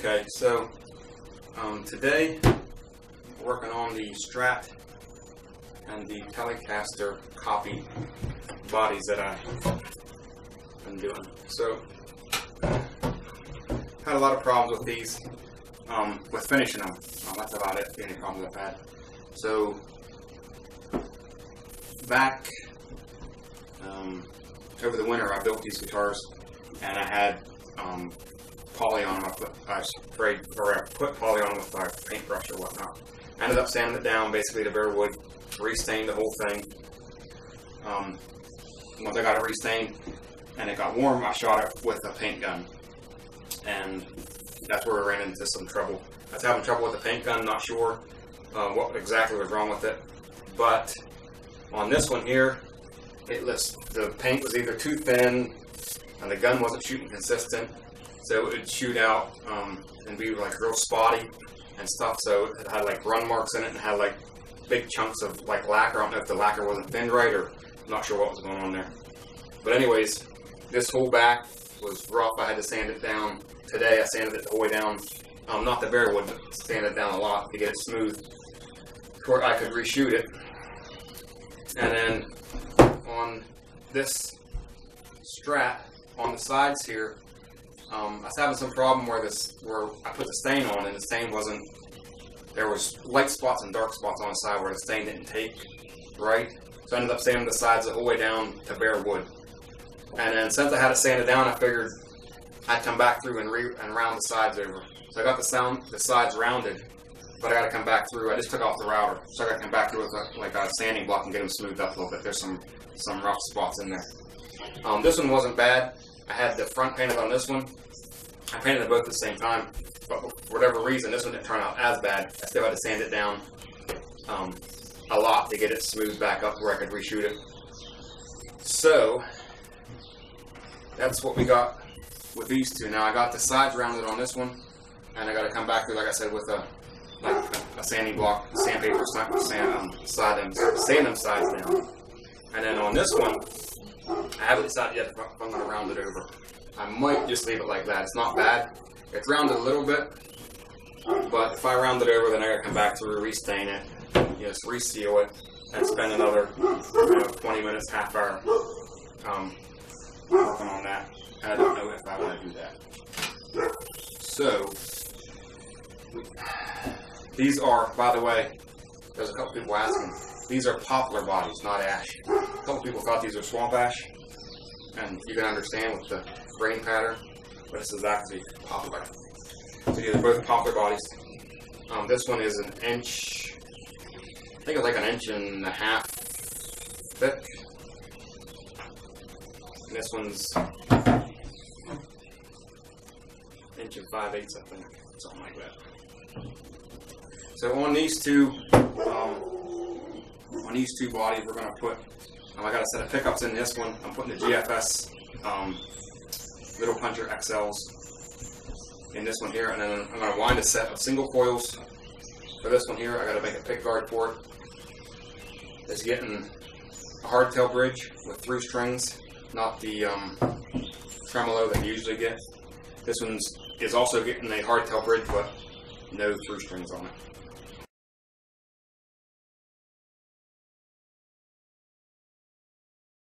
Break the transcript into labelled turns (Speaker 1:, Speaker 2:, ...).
Speaker 1: Okay, so today we're working on the Strat and the Telecaster copy bodies that I'm doing. So had a lot of problems with these, with finishing them. That's about it. The only problems I've had. So back over the winter, I built these guitars, and I had poly on them. I sprayed, or I put poly on them with my paintbrush or whatnot. I ended up sanding it down basically to bare wood, restained the whole thing. Once I got it restained and it got warm, I shot it with a paint gun, and that's where I ran into some trouble. I was having trouble with the paint gun, not sure what exactly was wrong with it, but on this one here, the paint was either too thin and the gun wasn't shooting consistent, so it would shoot out and be like real spotty and stuff. So it had like run marks in it and had like big chunks of like lacquer. I don't know if the lacquer wasn't thinned right, or I'm not sure what was going on there. But anyways, this whole back was rough. I had to sand it down today. I sanded it the whole way down, not the bare wood, but sanded it down a lot to get it smooth where I could reshoot it. And then on this Strat, on the sides here, I was having some problem where I put the stain on, and the stain wasn't, there was light spots and dark spots on the side where the stain didn't take right. So I ended up sanding the sides the whole way down to bare wood. And then since I had it sanded down, I figured I'd come back through and round the sides over. So I got the sides rounded, but I got to come back through. I just took off the router, so I got to come back through with a sanding block and get them smoothed up a little bit. There's some rough spots in there. This one wasn't bad. I had the front painted on this one. I painted them both at the same time, but for whatever reason, this one didn't turn out as bad. I still had to sand it down a lot to get it smoothed back up where I could reshoot it. So that's what we got with these two. Now I got the sides rounded on this one, and I got to come back through, like I said, with a sanding block, sandpaper, sand them sides down. And then on this one, I haven't decided yet if I'm going to round it over. I might just leave it like that. It's not bad. It's rounded a little bit, but if I round it over, then I got to come back through, restain it, just reseal it, and spend another 20 minutes, half hour working on that. And I don't know if I want to do that. So these are, by the way, there's a couple people asking, these are poplar bodies, not ash. A couple people thought these were swamp ash, and you can understand with the grain pattern, but this is actually poplar. So these are both poplar bodies. This one is an inch, I think it's like 1.5 inches thick. And this one's 1 5/8 inches, I think, something like that. So on these two bodies, we're going to put, I got a set of pickups in this one. I'm putting the GFS Little Puncher XLs in this one here, and then I'm going to wind a set of single coils for this one here. I got to make a pick guard for it. It's getting a hardtail bridge with 3 strings, not the tremolo that you usually get. This one is also getting a hardtail bridge, but no 3 strings on it.